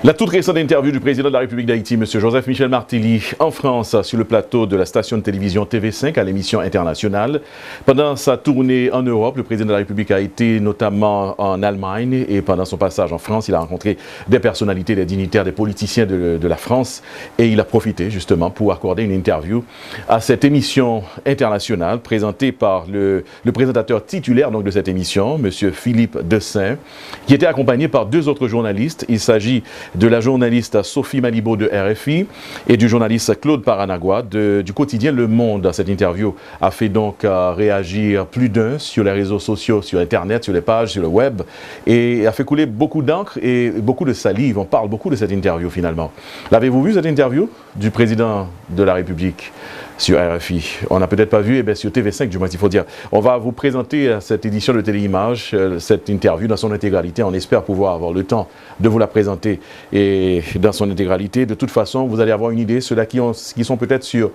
La toute récente interview du président de la République d'Haïti, M. Joseph Michel Martelly, en France, sur le plateau de la station de télévision TV5 à l'émission internationale. Pendant sa tournée en Europe, le président de la République a été notamment en Allemagne et pendant son passage en France, il a rencontré des personnalités, des dignitaires, des politiciens de la France et il a profité justement pour accorder une interview à cette émission internationale présentée par le présentateur titulaire donc, de cette émission, M. Philippe Dessin, qui était accompagné par deux autres journalistes. Il s'agit de la journaliste Sophie Malibaud de RFI et du journaliste Claude Paranagua du quotidien Le Monde. Cette interview a fait donc réagir plus d'un sur les réseaux sociaux, sur Internet, sur les pages, sur le web et a fait couler beaucoup d'encre et beaucoup de salive. On parle beaucoup de cette interview finalement. L'avez-vous vu cette interview du président de la République sur RFI? On n'a peut-être pas vu, sur TV5 du moins il faut dire. On va vous présenter cette édition de Téléimage, cette interview dans son intégralité. On espère pouvoir avoir le temps de vous la présenter et dans son intégralité. De toute façon, vous allez avoir une idée, ceux-là qui sont peut-être sur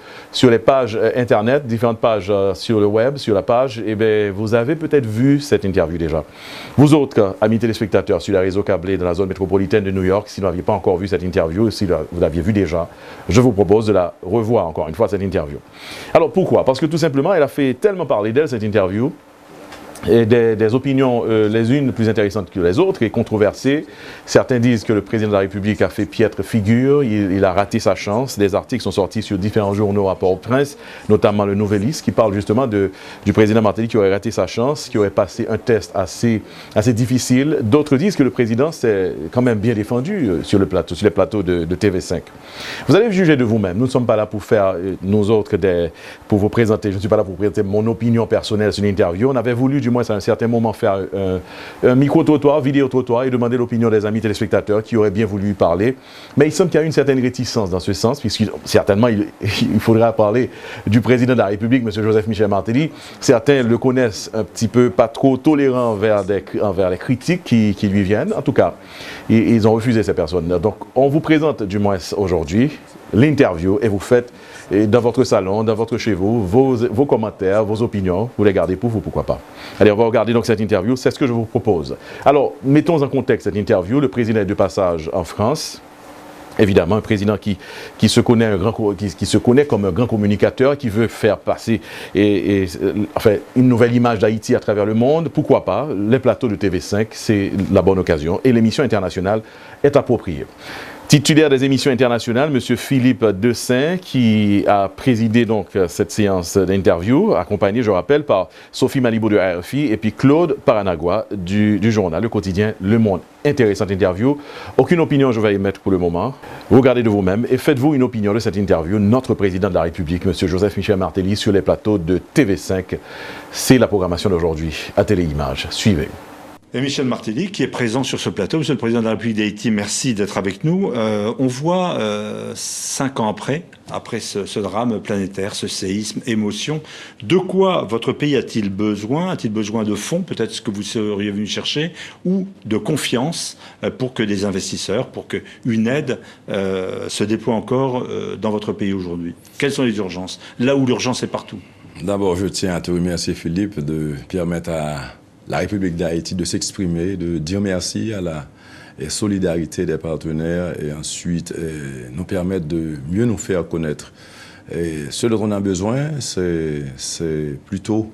les pages Internet, différentes pages sur le web, sur la page, vous avez peut-être vu cette interview déjà. Vous autres, amis téléspectateurs sur les réseaux câblés dans la zone métropolitaine de New York, si vous n'aviez pas encore vu cette interview, si vous l'aviez vue déjà, je vous propose de la revoir encore une fois, cette interview. Alors pourquoi? Parce que tout simplement, elle a fait tellement parler d'elle, cette interview, et des opinions les unes plus intéressantes que les autres et controversées. Certains disent que le président de la République a fait piètre figure, il a raté sa chance. Des articles sont sortis sur différents journaux à Port-au-Prince, notamment le Nouvelliste, qui parle justement du président Martelly qui aurait raté sa chance, qui aurait passé un test assez difficile. D'autres disent que le président s'est quand même bien défendu sur les plateaux de TV5. Vous allez juger de vous-même. Nous ne sommes pas là pour faire, nous autres, pour vous présenter, je ne suis pas là pour présenter mon opinion personnelle sur l'interview. On avait voulu du moins à un certain moment faire un micro-trottoir, vidéo-trottoir et demander l'opinion des amis téléspectateurs qui auraient bien voulu parler. Mais il semble qu'il y a une certaine réticence dans ce sens, puisque certainement il faudra parler du président de la République, M. Joseph Michel Martelly. Certains le connaissent un petit peu pas trop tolérant envers les critiques qui lui viennent. En tout cas, ils ont refusé ces personnes. Donc on vous présente du moins aujourd'hui l'interview et vous faites dans votre salon, dans votre chez vous, vos commentaires, vos opinions, vous les gardez pour vous, pourquoi pas. Allez, on va regarder donc cette interview, c'est ce que je vous propose. Alors, mettons en contexte cette interview, le président est de passage en France. Évidemment, un président qui se connaît comme un grand communicateur, qui veut faire passer une nouvelle image d'Haïti à travers le monde. Pourquoi pas? Les plateaux de TV5, c'est la bonne occasion et l'émission internationale est appropriée. Titulaire des émissions internationales, M. Philippe Dessin, qui a présidé donc cette séance d'interview, accompagné, je rappelle, par Sophie Malibaud de RFI et puis Claude Paranagua du journal, le quotidien Le Monde. Intéressante interview. Aucune opinion je vais émettre pour le moment. Regardez de vous-même et faites-vous une opinion de cette interview. Notre président de la République, M. Joseph Michel Martelly, sur les plateaux de TV5. C'est la programmation d'aujourd'hui à Téléimage. Suivez. Et Michel Martelly, qui est présent sur ce plateau. Monsieur le Président de la République d'Haïti, merci d'être avec nous. On voit 5 ans après ce drame planétaire, ce séisme, émotion, de quoi votre pays a-t-il besoin? A-t-il besoin de fonds, peut-être ce que vous seriez venu chercher, ou de confiance pour que des investisseurs, pour qu'une aide se déploie encore dans votre pays aujourd'hui? Quelles sont les urgences? Là où l'urgence est partout. D'abord, je tiens à te remercier, Philippe, de permettre à la République d'Haïti de s'exprimer, de dire merci à la solidarité des partenaires et ensuite nous permettre de mieux nous faire connaître. Et ce dont on a besoin, c'est plutôt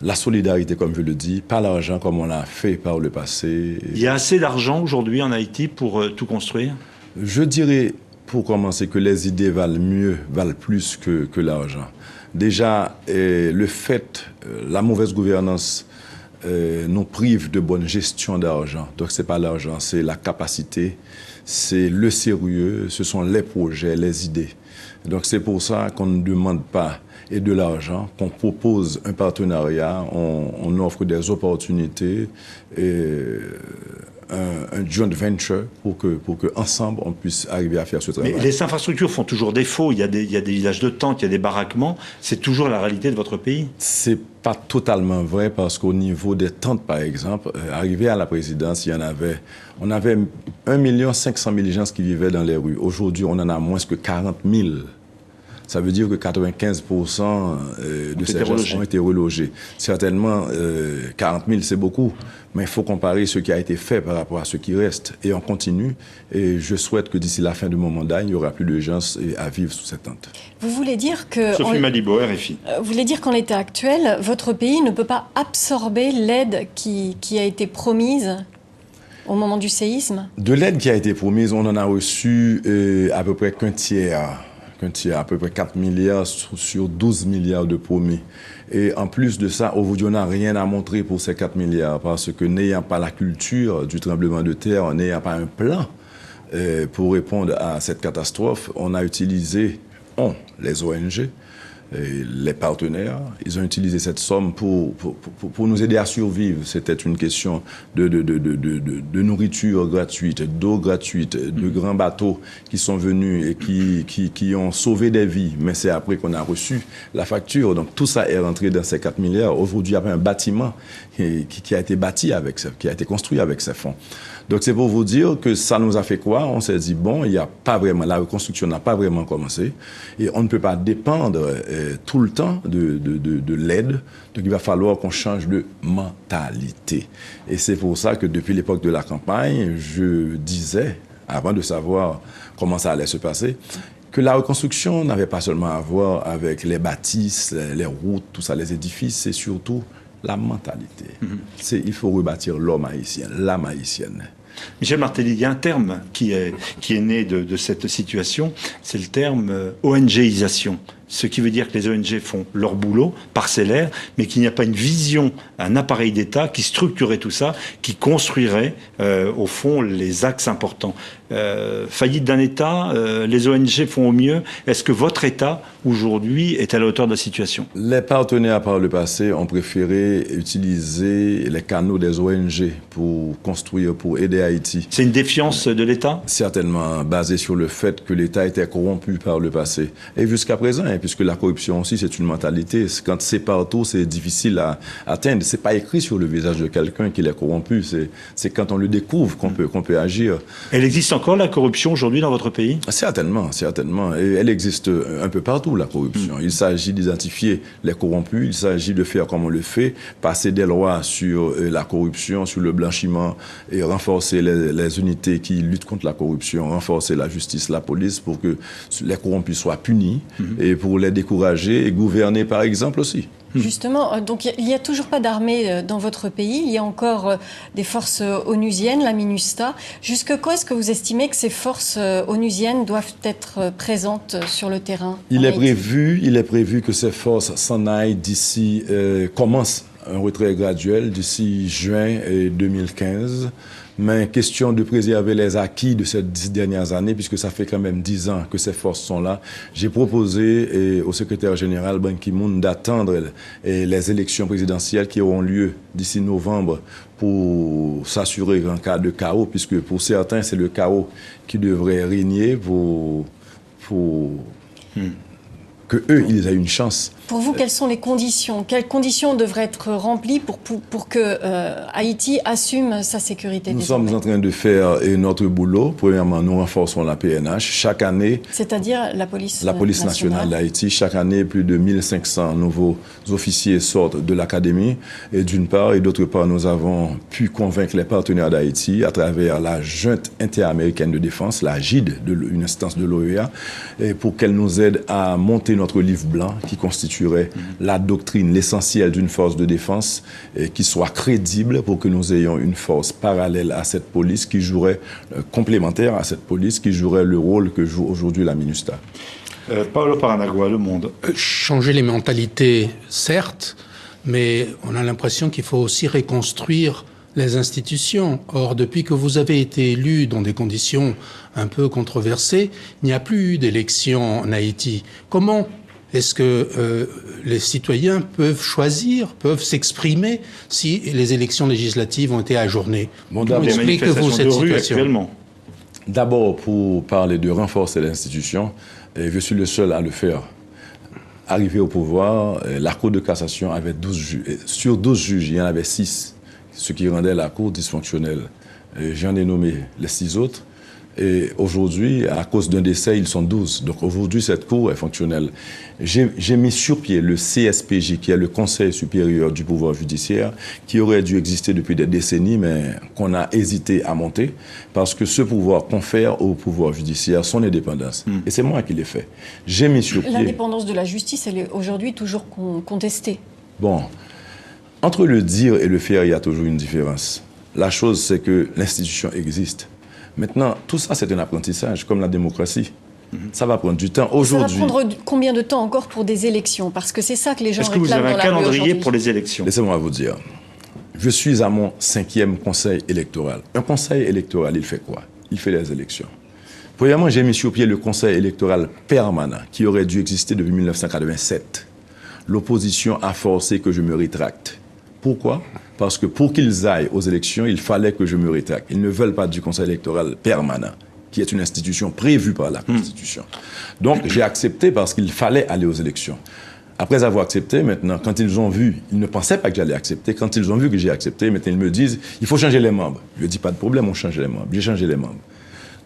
la solidarité, comme je le dis, pas l'argent comme on l'a fait par le passé. Il y a assez d'argent aujourd'hui en Haïti pour tout construire? Je dirais, pour commencer, que les idées valent plus que l'argent. Déjà, le fait, la mauvaise gouvernance nous prive de bonne gestion d'argent. Donc, ce n'est pas l'argent, c'est la capacité, c'est le sérieux, ce sont les projets, les idées. Donc, c'est pour ça qu'on ne demande pas de l'argent, qu'on propose un partenariat, on offre des opportunités, un joint venture pour que ensemble on puisse arriver à faire ce travail. Mais les infrastructures font toujours défaut. Il y a des villages de tentes, il y a des baraquements. C'est toujours la réalité de votre pays? C'est pas totalement vrai parce qu'au niveau des tentes, par exemple, arrivé à la présidence, on avait 1 500 000 gens qui vivaient dans les rues. Aujourd'hui, on en a moins que 40 000. Ça veut dire que 95% de ces gens ont été relogés. Certainement, 40 000, c'est beaucoup, mais il faut comparer ce qui a été fait par rapport à ce qui reste. Et on continue, et je souhaite que d'ici la fin de mon mandat, il n'y aura plus de gens à vivre sous cette tente. Vous voulez dire que... Sophie Malibaud, RFI. Vous voulez dire qu'en l'état actuel, votre pays ne peut pas absorber l'aide qui a été promise au moment du séisme? De l'aide qui a été promise, on en a reçu à peu près qu'un tiers, à peu près 4 milliards sur 12 milliards de promis. Et en plus de ça, aujourd'hui, on n'a rien à montrer pour ces 4 milliards parce que n'ayant pas la culture du tremblement de terre, n'ayant pas un plan pour répondre à cette catastrophe, on a utilisé, les ONG, les partenaires, ils ont utilisé cette somme pour nous aider à survivre. C'était une question de nourriture gratuite, d'eau gratuite, de grands bateaux qui sont venus et qui ont sauvé des vies. Mais c'est après qu'on a reçu la facture. Donc tout ça est rentré dans ces 4 milliards. Aujourd'hui, il y a un bâtiment qui a été bâti avec ça, qui a été construit avec ces fonds. Donc c'est pour vous dire que ça nous a fait quoi? On s'est dit, bon, il y a pas vraiment, la reconstruction n'a pas vraiment commencé et on ne peut pas dépendre tout le temps de l'aide. Donc il va falloir qu'on change de mentalité. Et c'est pour ça que depuis l'époque de la campagne, je disais, avant de savoir comment ça allait se passer, que la reconstruction n'avait pas seulement à voir avec les bâtisses, les routes, tout ça, les édifices, c'est surtout la mentalité. Il faut rebâtir l'homme haïtien, l'âme haïtienne. Michel Martelly, il y a un terme qui est né de cette situation, c'est le terme ONGisation. Ce qui veut dire que les ONG font leur boulot, parcellaire, mais qu'il n'y a pas une vision, un appareil d'État qui structurerait tout ça, qui construirait, au fond, les axes importants. Faillite d'un État, les ONG font au mieux. Est-ce que votre État, aujourd'hui, est à la hauteur de la situation? Les partenaires, par le passé, ont préféré utiliser les canaux des ONG pour construire, pour aider Haïti. C'est une défiance de l'État? Certainement, basée sur le fait que l'État était corrompu par le passé. Et jusqu'à présent, puisque la corruption aussi, c'est une mentalité. Quand c'est partout, c'est difficile à atteindre. C'est pas écrit sur le visage de quelqu'un qu'il est corrompu. C'est quand on le découvre qu'on peut agir. Elle existe encore, la corruption, aujourd'hui, dans votre pays? Certainement, certainement. Et elle existe un peu partout, la corruption. Il s'agit d'identifier les corrompus. Il s'agit de faire comme on le fait, passer des lois sur la corruption, sur le blanchiment et renforcer les unités qui luttent contre la corruption, renforcer la justice, la police pour que les corrompus soient punis et pour les décourager et gouverner par exemple aussi. Justement, donc il n'y a toujours pas d'armée dans votre pays, il y a encore des forces onusiennes, la MINUSTAH. Jusque quand est-ce que vous estimez que ces forces onusiennes doivent être présentes sur le terrain? Il est prévu que ces forces s'en aillent d'ici, commencent un retrait graduel d'ici juin 2015. Mais question de préserver les acquis de ces 10 dernières années, puisque ça fait quand même 10 ans que ces forces sont là. J'ai proposé au secrétaire général Ban Ki-moon d'attendre les élections présidentielles qui auront lieu d'ici novembre pour s'assurer qu'en cas de chaos, puisque pour certains, c'est le chaos qui devrait régner pour que eux, ils aient une chance. Pour vous, quelles sont les conditions? Quelles conditions devraient être remplies pour que Haïti assume sa sécurité? Nous sommes en train de faire notre boulot. Premièrement, nous renforçons la PNH. Chaque année... C'est-à-dire la police nationale d'Haïti. Chaque année, plus de 1500 nouveaux officiers sortent de l'académie. Et d'une part, et d'autre part, nous avons pu convaincre les partenaires d'Haïti à travers la Junte interaméricaine de défense, la JID, une instance de l'OEA, pour qu'elle nous aide à monter notre livre blanc qui constitue la doctrine, l'essentiel d'une force de défense qui soit crédible pour que nous ayons une force parallèle à cette police qui jouerait, complémentaire à cette police qui jouerait le rôle que joue aujourd'hui la MINUSTAH. Paolo Paranagua, Le Monde. Changer les mentalités, certes, mais on a l'impression qu'il faut aussi reconstruire les institutions. Or, depuis que vous avez été élu dans des conditions un peu controversées, il n'y a plus eu d'élection en Haïti. Comment est-ce que les citoyens peuvent choisir, peuvent s'exprimer si les élections législatives ont été ajournées? Comment expliquez-vous cette situation? D'abord, pour parler de renforcer l'institution, je suis le seul à le faire. Arrivé au pouvoir, la Cour de cassation avait 12 juges. Sur 12 juges, il y en avait 6, ce qui rendait la Cour dysfonctionnelle. J'en ai nommé les 6 autres. Et aujourd'hui, à cause d'un décès, ils sont 12. Donc aujourd'hui, cette cour est fonctionnelle. J'ai mis sur pied le CSPJ, qui est le Conseil supérieur du pouvoir judiciaire, qui aurait dû exister depuis des décennies, mais qu'on a hésité à monter, parce que ce pouvoir confère au pouvoir judiciaire son indépendance. Et c'est moi qui l'ai fait. J'ai mis sur pied... L'indépendance de la justice, elle est aujourd'hui toujours contestée. Bon, entre le dire et le faire, il y a toujours une différence. La chose, c'est que l'institution existe. Maintenant, tout ça, c'est un apprentissage, comme la démocratie. Ça va prendre du temps. Aujourd'hui, ça va prendre combien de temps encore pour des élections? Parce que c'est ça que les gens réclament dans la rue. Est-ce que vous avez un calendrier pour les élections? Laissez-moi vous dire. Je suis à mon 5e conseil électoral. Un conseil électoral, il fait quoi? Il fait les élections. Premièrement, j'ai mis sur pied le conseil électoral permanent, qui aurait dû exister depuis 1987. L'opposition a forcé que je me rétracte. Pourquoi? Parce que pour qu'ils aillent aux élections, il fallait que je me rétracte. Ils ne veulent pas du conseil électoral permanent, qui est une institution prévue par la Constitution. Donc, j'ai accepté parce qu'il fallait aller aux élections. Après avoir accepté, maintenant, quand ils ont vu, ils ne pensaient pas que j'allais accepter, quand ils ont vu que j'ai accepté, maintenant ils me disent, il faut changer les membres. Je dis, pas de problème, on change les membres. J'ai changé les membres.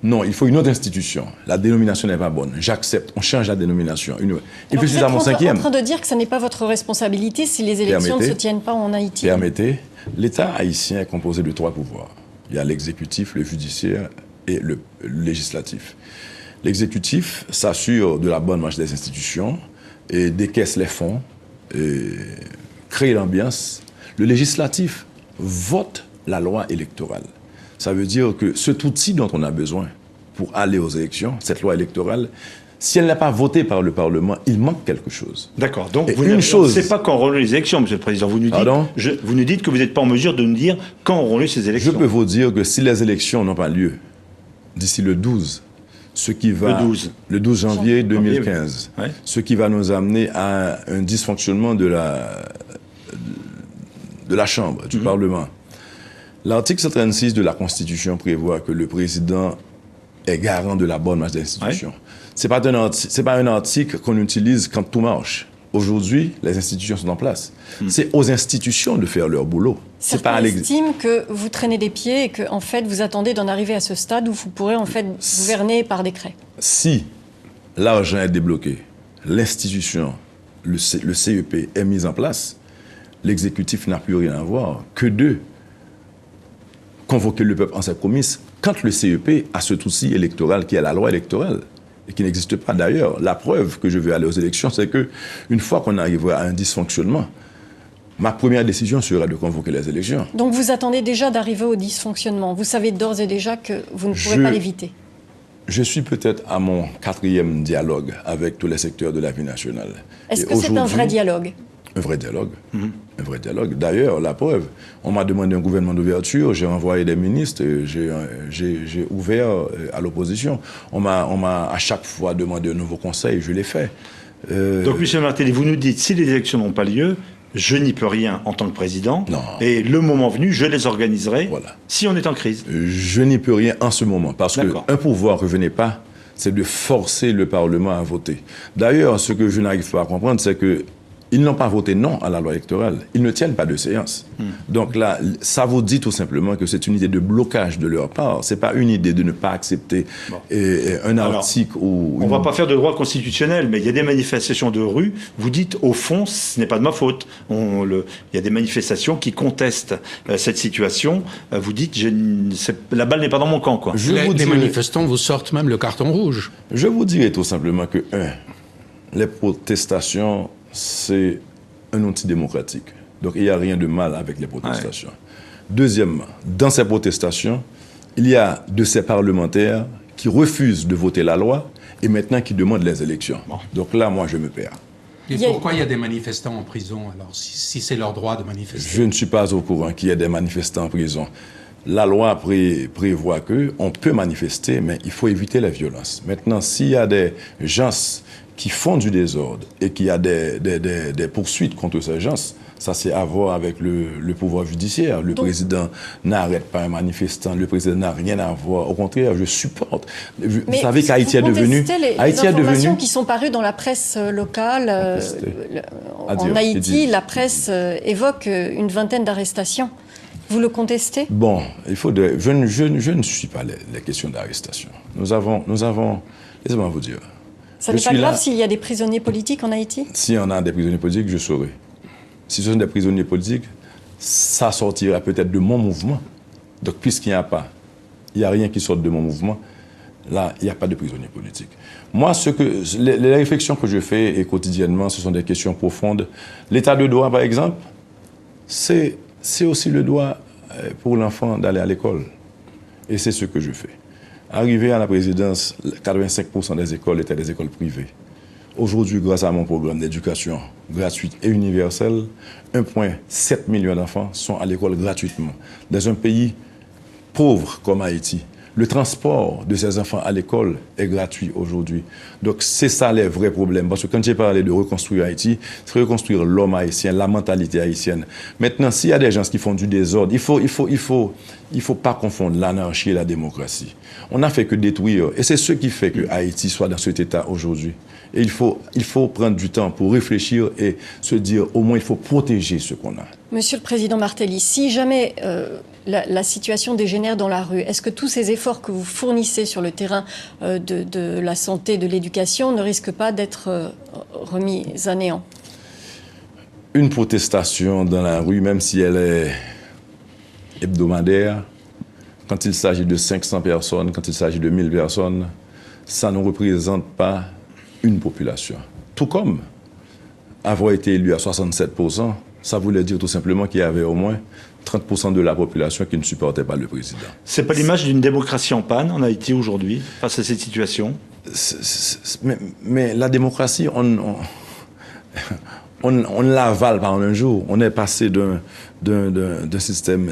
Non, il faut une autre institution. La dénomination n'est pas bonne. J'accepte, on change la dénomination. Et puis, je suis à mon 5e. Vous êtes en train de dire que ce n'est pas votre responsabilité si les élections ne se tiennent pas en Haïti. Permettez, l'État haïtien est composé de 3 pouvoirs. Il y a l'exécutif, le judiciaire et le législatif. L'exécutif s'assure de la bonne marche des institutions et décaisse les fonds, et crée l'ambiance. Le législatif vote la loi électorale. Ça veut dire que cet outil dont on a besoin pour aller aux élections, cette loi électorale, si elle n'est pas votée par le Parlement, il manque quelque chose. D'accord. Donc, et vous ne savez pas quand auront lieu les élections, Monsieur le Président. Vous nous dites que vous n'êtes pas en mesure de nous dire quand auront lieu ces élections. Je peux vous dire que si les élections n'ont pas lieu d'ici le 12, le 12 janvier 2015, ouais. Ce qui va nous amener à un dysfonctionnement de la Chambre, du Parlement. L'article 136 de la Constitution prévoit que le président est garant de la bonne marche des institutions. Ouais. C'est pas un article qu'on utilise quand tout marche. Aujourd'hui, les institutions sont en place. C'est aux institutions de faire leur boulot. Certains estiment que vous traînez des pieds et que, en fait, vous attendez d'en arriver à ce stade où vous pourrez, en fait, gouverner par décret. Si l'argent est débloqué, l'institution, le CEP est mis en place, l'exécutif n'a plus rien à voir que de convoquer le peuple en ses promesses quand le CEP a ce outil électoral qui est la loi électorale et qui n'existe pas d'ailleurs. La preuve que je veux aller aux élections, c'est que une fois qu'on arrivera à un dysfonctionnement, ma première décision sera de convoquer les élections. Donc vous attendez déjà d'arriver au dysfonctionnement. Vous savez d'ores et déjà que vous ne pourrez pas l'éviter. Je suis peut-être à mon 4e dialogue avec tous les secteurs de la vie nationale. Est-ce que c'est un vrai dialogue ? Un vrai dialogue. Un vrai dialogue. D'ailleurs, la preuve, on m'a demandé un gouvernement d'ouverture, j'ai envoyé des ministres, j'ai ouvert à l'opposition. On m'a à chaque fois demandé un nouveau conseil, je l'ai fait. Donc, M. Martelly, vous nous dites, si les élections n'ont pas lieu, je n'y peux rien en tant que président. Non. Et le moment venu, je les organiserai si on est en crise. Je n'y peux rien en ce moment, parce qu'un pouvoir que je n'ai pas, c'est de forcer le Parlement à voter. D'ailleurs, ce que je n'arrive pas à comprendre, c'est que ils n'ont pas voté non à la loi électorale. Ils ne tiennent pas de séance. Donc là, ça vous dit tout simplement que c'est une idée de blocage de leur part. Ce n'est pas une idée de ne pas accepter un article ou... On ne va pas faire de droit constitutionnel, mais il y a des manifestations de rue. Vous dites, au fond, ce n'est pas de ma faute. Il y a des manifestations qui contestent cette situation. Vous dites, la balle n'est pas dans mon camp, quoi. Les manifestants vous sortent même le carton rouge. Je vous dirais tout simplement que, les protestations... c'est un outil démocratique. Donc, il n'y a rien de mal avec les protestations. Deuxièmement, dans ces protestations, il y a de ces parlementaires qui refusent de voter la loi et maintenant qui demandent les élections. Donc là, moi, je me perds. Et pourquoi il y a des manifestants en prison, alors, si c'est leur droit de manifester? Je ne suis pas au courant qu'il y ait des manifestants en prison. La loi prévoit qu'on peut manifester, mais il faut éviter la violence. Maintenant, s'il y a des gens qui font du désordre et qu'il y a des poursuites contre ces gens, ça c'est à voir avec le pouvoir judiciaire. Le président n'arrête pas un manifestant, le président n'a rien à voir. Au contraire, je supporte. Vous savez qu'Haïti est devenu... Les informations qui sont parues dans la presse locale, en Haïti, la presse évoque une vingtaine d'arrestations. Vous le contestez? Bon, je ne suis pas les questions d'arrestation. Nous avons, laissez-moi vous dire. Ça n'est pas grave s'il y a des prisonniers politiques en Haïti? Si on a des prisonniers politiques, je saurai. Si ce sont des prisonniers politiques, ça sortira peut-être de mon mouvement. Donc, puisqu'il n'y a pas, il n'y a rien qui sorte de mon mouvement, là, il n'y a pas de prisonniers politiques. Moi, les réflexions que je fais et quotidiennement, ce sont des questions profondes. L'état de droit, par exemple, c'est aussi le droit pour l'enfant d'aller à l'école. Et c'est ce que je fais. Arrivé à la présidence, 85% des écoles étaient des écoles privées. Aujourd'hui, grâce à mon programme d'éducation gratuite et universelle, 1,7 million d'enfants sont à l'école gratuitement. Dans un pays pauvre comme Haïti, le transport de ces enfants à l'école est gratuit aujourd'hui. Donc c'est ça les vrais problèmes. Parce que quand j'ai parlé de reconstruire Haïti, c'est reconstruire l'homme haïtien, la mentalité haïtienne. Maintenant, s'il y a des gens qui font du désordre, il faut pas confondre l'anarchie et la démocratie. On n'a fait que détruire. Et c'est ce qui fait que Haïti soit dans cet état aujourd'hui. Et il faut prendre du temps pour réfléchir et se dire, au moins, il faut protéger ce qu'on a. Monsieur le Président Martelly, si jamais la situation dégénère dans la rue, est-ce que tous ces efforts que vous fournissez sur le terrain de la santé, de l'éducation, ne risquent pas d'être remis à néant? Une protestation dans la rue, même si elle est hebdomadaire, quand il s'agit de 500 personnes, quand il s'agit de 1000 personnes, ça ne représente pas une population. Tout comme avoir été élu à 67%, ça voulait dire tout simplement qu'il y avait au moins 30% de la population qui ne supportait pas le président. C'est pas l'image d'une démocratie en panne en Haïti aujourd'hui, face à cette situation? Mais la démocratie, on l'avale par un jour. On est passé d'un système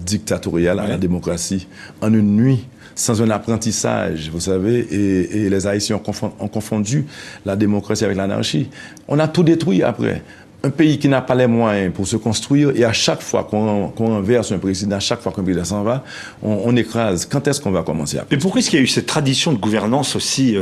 dictatorial à la démocratie en une nuit, sans un apprentissage, vous savez, et les Haïtiens ont confondu la démocratie avec l'anarchie. On a tout détruit après. Un pays qui n'a pas les moyens pour se construire, et à chaque fois qu'on renverse un président, à chaque fois qu'un président s'en va, on écrase. Quand est-ce qu'on va commencer à... Mais pourquoi est-ce qu'il y a eu cette tradition de gouvernance aussi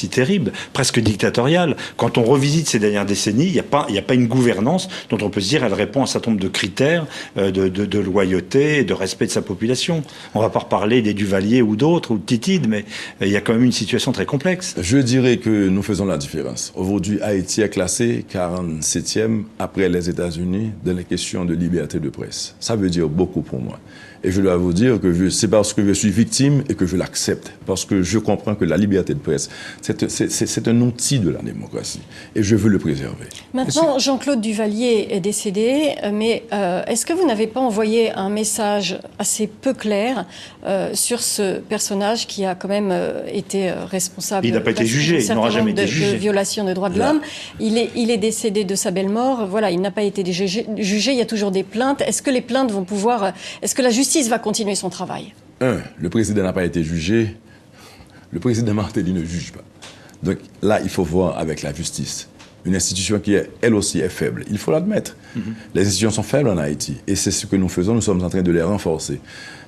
terrible, presque dictatoriale? Quand on revisite ces dernières décennies, il n'y a pas une gouvernance dont on peut se dire elle répond à un certain nombre de critères de loyauté et de respect de sa population. On ne va pas reparler des Duvalier ou d'autres, ou de Titide, mais il y a quand même une situation très complexe. Je dirais que nous faisons la différence. Aujourd'hui, Haïti est classé 47e après les États-Unis dans les questions de liberté de presse. Ça veut dire beaucoup pour moi. Et je dois vous dire que c'est parce que je suis victime et que je l'accepte. Parce que je comprends que la liberté de presse, c'est un outil de la démocratie. Et je veux le préserver. Maintenant, Jean-Claude Duvalier est décédé, mais est-ce que vous n'avez pas envoyé un message assez peu clair sur ce personnage qui a quand même été responsable... Il n'a pas été jugé, il n'aura jamais été jugé. ...de violation des droits de l'homme. Il est décédé de sa belle mort. Voilà, il n'a pas été jugé. Il y a toujours des plaintes. Est-ce que les plaintes vont pouvoir... Est-ce que la justice va continuer son travail? Le président n'a pas été jugé. Le président Martelly ne juge pas. Donc là, il faut voir avec la justice. Une institution qui, elle aussi, est faible. Il faut l'admettre. Les institutions sont faibles en Haïti. Et c'est ce que nous faisons. Nous sommes en train de les renforcer.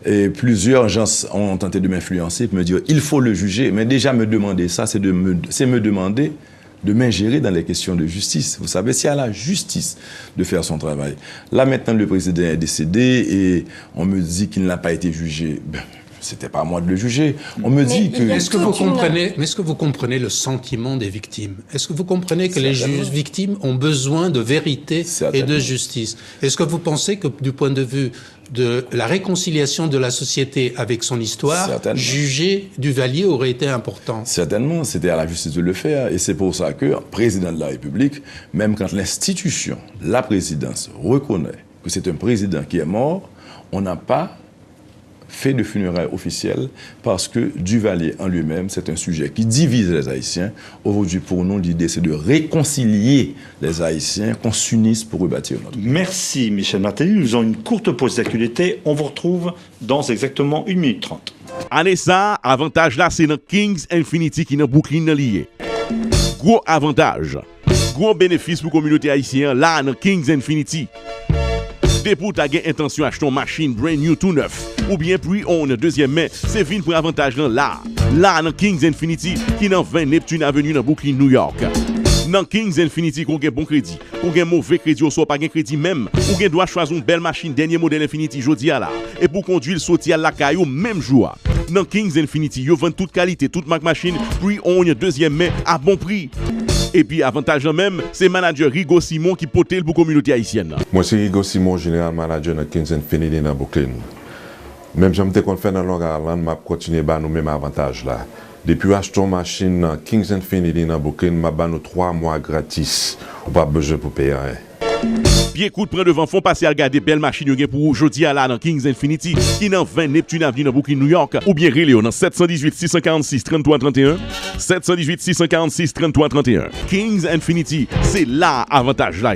Et plusieurs gens ont tenté de m'influencer pour me dire il faut le juger. Mais déjà, me demander ça, c'est me demander de m'ingérer dans les questions de justice. Vous savez, c'est à la justice de faire son travail. Là, maintenant, le président est décédé et on me dit qu'il n'a pas été jugé. Ben, c'était pas à moi de le juger. On me dit que... Est-ce que vous comprenez le sentiment des victimes? Est-ce que vous comprenez que les victimes ont besoin de vérité et de justice? Est-ce que vous pensez que du point de vue de la réconciliation de la société avec son histoire, juger Duvalier aurait été important? Certainement, c'était à la justice de le faire. Et c'est pour ça que, président de la République, même quand l'institution, la présidence, reconnaît que c'est un président qui est mort, on n'a pas fait de funérailles officielles parce que Duvalier en lui-même, c'est un sujet qui divise les Haïtiens. Aujourd'hui, pour nous, l'idée, c'est de réconcilier les Haïtiens, qu'on s'unisse pour rebâtir notre pays. Merci Michel Martelly. Nous avons une courte pause d'actualité. On vous retrouve dans exactement 1 minute 30. Année ça, avantage là, c'est dans Kings Infinity qui est dans Brooklyn lié. Gros avantage, gros bénéfice pour la communauté haïtienne là dans Kings Infinity. Dépôt ta gain intention acheter une machine brand new tout neuf ou bien puis on deuxième main, c'est vin pour avantage là dans Kings Infinity qui dans 20 Neptune Avenue dans Brooklyn, New York. Dans Kings Infinity, qu'on a bon crédit, qu'on a mauvais crédit, ou soit pas de crédit même, ou qu'on doit choisir une belle machine, dernier modèle Infinity, jodi à la, et pour conduire le sorti à la caillou, même jour. Dans Kings Infinity, ils vendent toute qualité, toute marque machine, puis on y a deuxième main à bon prix. Et puis, avantage même, c'est manager Rigo Simon qui pote pour la communauté haïtienne. Moi, c'est Rigo Simon, général manager de Kings Infinity dans Brooklyn. Même si je me fait dans Long Island, je continue à nous même avantage là. Depuis acheter une machine Kings Infinity dans Brooklyn, je vais 3 mois gratis. Ou pas besoin pour payer rien. Puis écoute, prends devant, font passer à regarder belle machine pour aujourd'hui à la dans Kings Infinity, qui dans 20 Neptune Avenue dans Brooklyn, New York, ou bien Réléo dans 718 646 33 31, 718 646 33 31. Kings Infinity, c'est là avantage là.